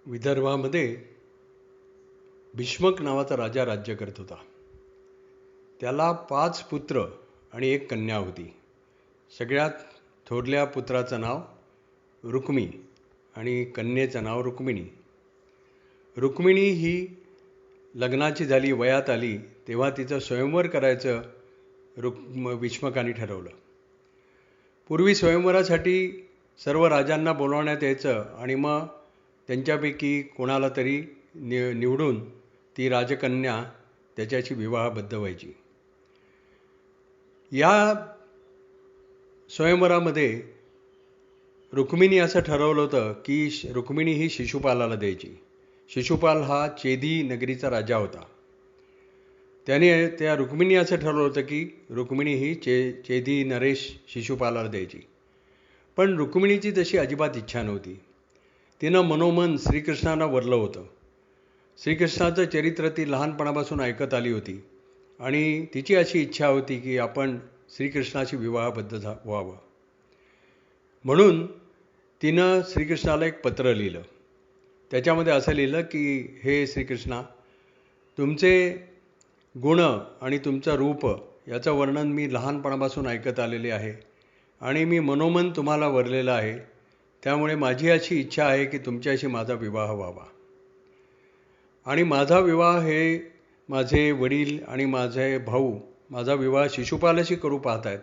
विदर्भामध्ये भीष्मक नावाचा राजा राज्य करत होता. त्याला 5 पुत्र आणि 1 कन्या होती. सगळ्यात थोरल्या पुत्राचं नाव रुक्मी आणि कन्येचं नाव रुक्मिणी. रुक्मिणी ही लग्नाची झाली, वयात आली तेव्हा तिचं स्वयंवर करायचं भीष्मकांनी ठरवलं. पूर्वी स्वयंवरासाठी सर्व राजांना बोलवण्यात यायचं आणि मग त्यांच्यापैकी कोणाला तरी निवडून ती राजकन्या त्याच्याशी विवाहबद्ध व्हायची. या स्वयंवरामध्ये रुक्मिणी असं ठरवलं होतं की रुक्मिणी ही शिशुपालाला द्यायची. शिशुपाल हा चेदी नगरीचा राजा होता. त्याने त्या रुक्मिणी असं ठरवलं होतं की रुक्मिणी ही चेदी नरेश शिशुपालाला द्यायची. पण रुक्मिणीची तशी अजिबात इच्छा नव्हती. तिनं मनोमन श्रीकृष्णांना वरलं होतं. श्रीकृष्णाचं चरित्र ती लहानपणापासून ऐकत आली होती आणि तिची अशी इच्छा होती की आपण श्रीकृष्णाशी विवाहबद्ध व्हावं. म्हणून तिनं श्रीकृष्णाला एक पत्र लिहिलं. त्याच्यामध्ये असं लिहिलं की हे श्रीकृष्णा, तुमचे गुण आणि तुमचं रूप याचं वर्णन मी लहानपणापासून ऐकत आलेले आहे आणि मी मनोमन तुम्हाला वरलेलं आहे. त्यामुळे माझी अशी इच्छा आहे की तुमच्याशी माझा विवाह व्हावा आणि माझा विवाह हे माझे वडील आणि माझे भाऊ माझा विवाह शिशुपालाशी करू पाहत आहेत,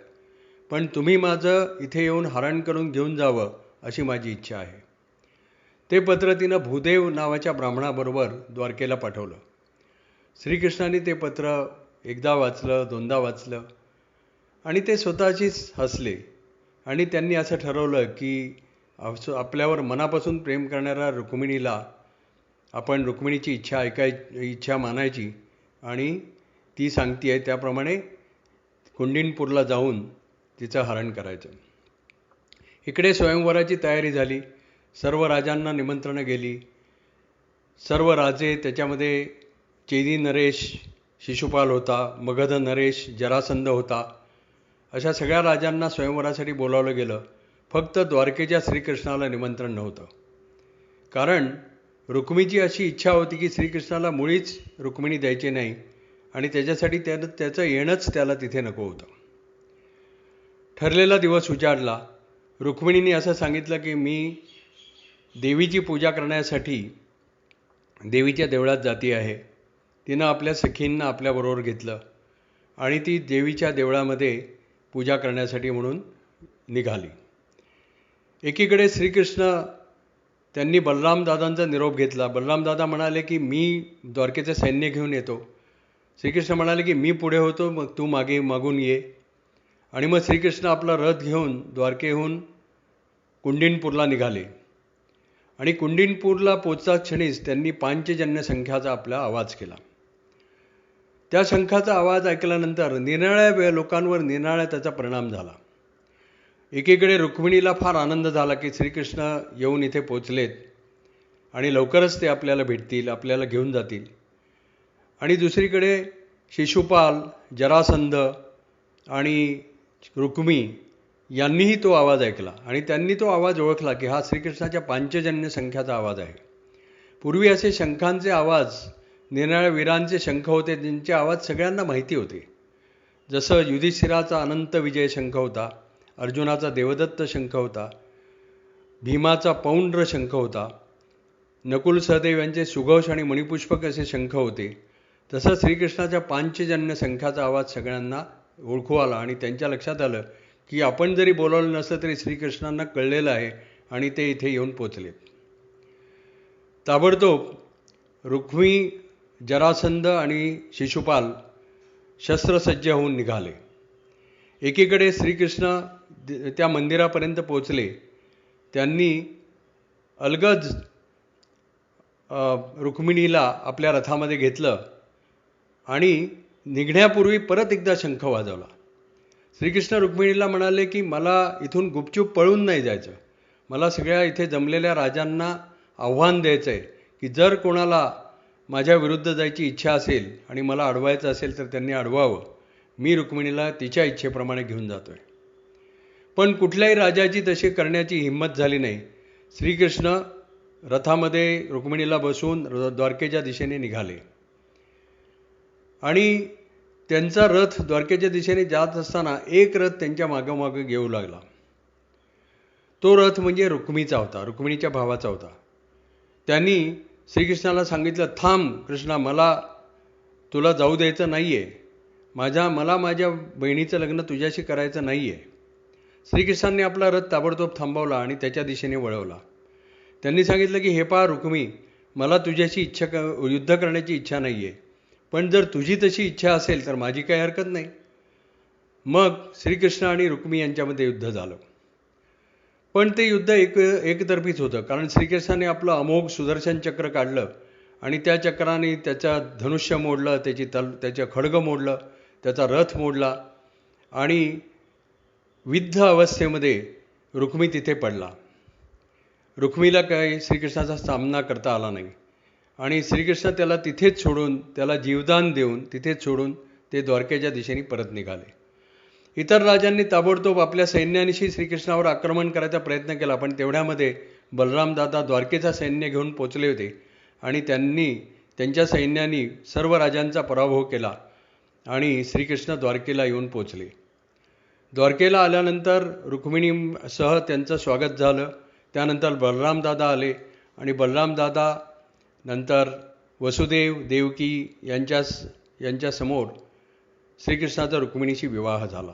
पण तुम्ही माझं इथे येऊन हरण करून घेऊन जावं अशी माझी इच्छा आहे. ते पत्र तिनं भूदेव नावाच्या ब्राह्मणाबरोबर द्वारकेला पाठवलं. श्रीकृष्णाने ते पत्र एकदा वाचलं, दोनदा वाचलं आणि ते स्वतःशीच हसले आणि त्यांनी असं ठरवलं की आपल्यावर मनापासून प्रेम करणाऱ्या रुक्मिणीला आपण रुक्मिणीची इच्छा मानायची आणि ती सांगती आहे त्याप्रमाणे कुंडिनपूरला जाऊन तिचं हरण करायचं. इकडे स्वयंवराची तयारी झाली. सर्व राजांना निमंत्रणं गेली. सर्व राजे, त्याच्यामध्ये चेदी नरेश शिशुपाल होता, मगध नरेश जरासंध होता, अशा सगळ्या राजांना स्वयंवरासाठी बोलावलं गेलं. फक्त द्वारकेच्या श्रीकृष्णाला निमंत्रण नव्हतं. कारण रुक्मिणीची अशी इच्छा होती की श्रीकृष्णाला मुळीच रुक्मिणी द्यायची नाही आणि त्याच्यासाठी त्याचं येणंच त्याला तिथे नको होतं. ठरलेला दिवस उजाडला. रुक्मिणीने असं सांगितलं की मी देवीची पूजा करण्यासाठी देवीच्या देवळात जाती आहे. तिनं आपल्या सखींना आपल्याबरोबर घेतलं आणि ती देवीच्या देवळामध्ये पूजा करण्यासाठी म्हणून निघाली. एकीकडे श्रीकृष्ण त्यांनी बलरामदादांचा निरोप घेतला. बलरामदादा म्हणाले की मी द्वारकेचं सैन्य घेऊन येतो. श्रीकृष्ण म्हणाले की मी पुढे होतो, मग तू मागून ये. आणि मग श्रीकृष्ण आपला रथ घेऊन द्वारकेहून कुंडिनपूरला निघाले आणि कुंडिनपूरला पोचता क्षणीच त्यांनी पांचजन्य शंखाचा आपला आवाज केला. त्या शंखाचा आवाज ऐकल्यानंतर निराळ्या लोकांवर निराळ्या त्याचा परिणाम झाला. एकीकडे रुक्मिणीला फार आनंद झाला की श्रीकृष्ण येऊन इथे पोचलेत आणि लवकरच ते आपल्याला भेटतील, आपल्याला घेऊन जातील. आणि दुसरीकडे शिशुपाल, जरासंध आणि रुक्मी यांनीही तो आवाज ऐकला आणि त्यांनी तो आवाज ओळखला की हा श्रीकृष्णाच्या पांचजन्य शंखाचा आवाज आहे. पूर्वी असे शंखांचे आवाज निराळ्या वीरांचे शंख होते, त्यांचे आवाज सगळ्यांना माहिती होते. जसं युधिष्ठिराचा अनंत विजय शंख होता, अर्जुनाचा देवदत्त शंख होता, भीमाचा पौंड्र शंख होता, नकुल सहदेव यांचे सुघोष आणि मणिपुष्पक असे शंख होते. तसं श्रीकृष्णाच्या पांचजन्य शंखाचा आवाज सगळ्यांना ओळखू आला आणि त्यांच्या लक्षात आलं की आपण जरी बोलावलं नसलं तरी श्रीकृष्णांना कळलेलं आहे आणि ते इथे येऊन पोचलेत. ताबडतोब रुक्मी, जरासंध आणि शिशुपाल शस्त्रसज्ज होऊन निघाले. एकीकडे श्रीकृष्ण त्या मंदिरापर्यंत पोचले. त्यांनी अलगद रुक्मिणीला आपल्या रथामध्ये घेतलं आणि निघण्यापूर्वी परत एकदा शंख वाजवला. श्रीकृष्ण रुक्मिणीला म्हणाले की मला इथून गुपचूप पळून नाही जायचं. मला सगळ्या इथे जमलेल्या राजांना आव्हान द्यायचं आहे की जर कोणाला माझ्या विरुद्ध जायची इच्छा असेल आणि मला अडवायचं असेल तर त्यांनी अडवावं. मी रुक्मिणीला तिच्या इच्छेप्रमाणे घेऊन जातो आहे. पण कुठल्याही राजाची तशी करण्याची हिंमत झाली नाही. श्रीकृष्ण रथामध्ये रुक्मिणीला बसवून द्वारकेच्या दिशेने निघाले आणि त्यांचा रथ द्वारकेच्या दिशेने जात असताना एक रथ त्यांच्या मागोमागं येऊ लागला. तो रथ म्हणजे रुक्मीचा होता, रुक्मिणीच्या भावाचा होता. त्यांनी श्रीकृष्णाला सांगितलं, थांब कृष्णा, मला तुला जाऊ द्यायचं नाही आहे, मला माझ्या बहिणीचं लग्न तुझ्याशी करायचं नाही आहे. श्रीकृष्णांनी आपला रथ ताबडतोब थांबवला आणि त्याच्या दिशेने वळवला. त्यांनी सांगितलं की हे पहा रुक्मी, मला तुझ्याशी युद्ध करण्याची इच्छा नाही आहे, पण जर तुझी तशी इच्छा असेल तर माझी काही हरकत नाही. मग श्रीकृष्ण आणि रुक्मी यांच्यामध्ये युद्ध झालं. पण ते युद्ध एकतर्फीच होतं, कारण श्रीकृष्णाने आपलं अमोघ सुदर्शन चक्र काढलं आणि त्या चक्राने त्याचा धनुष्य मोडलं, त्याचं खड्ग मोडलं, त्याचा रथ मोडला आणि विद्ध अवस्थेमध्ये रुक्मी तिथे पडला. रुक्मीला काही श्रीकृष्णाचा सामना करता आला नाही आणि श्रीकृष्ण त्याला तिथेच सोडून, त्याला जीवदान देऊन तिथेच सोडून ते द्वारकेच्या दिशेने परत निघाले. इतर राजांनी ताबडतोब आपल्या सैन्यानिशी श्रीकृष्णावर आक्रमण करायचा प्रयत्न केला, पण तेवढ्यामध्ये बलराम दादा द्वारकेचा सैन्य घेऊन पोचले होते आणि त्यांच्या सैन्याने सर्व राजांचा पराभव केला आणि श्रीकृष्ण द्वारकेला येऊन पोचले. द्वारकेला आल्यानंतर रुक्मिणीसह त्यांचं स्वागत झालं. त्यानंतर बलराम दादा आले आणि बलराम दादा नंतर वसुदेव देवकी यांच्या समोर श्रीकृष्णाचा रुक्मिणीशी विवाह झाला.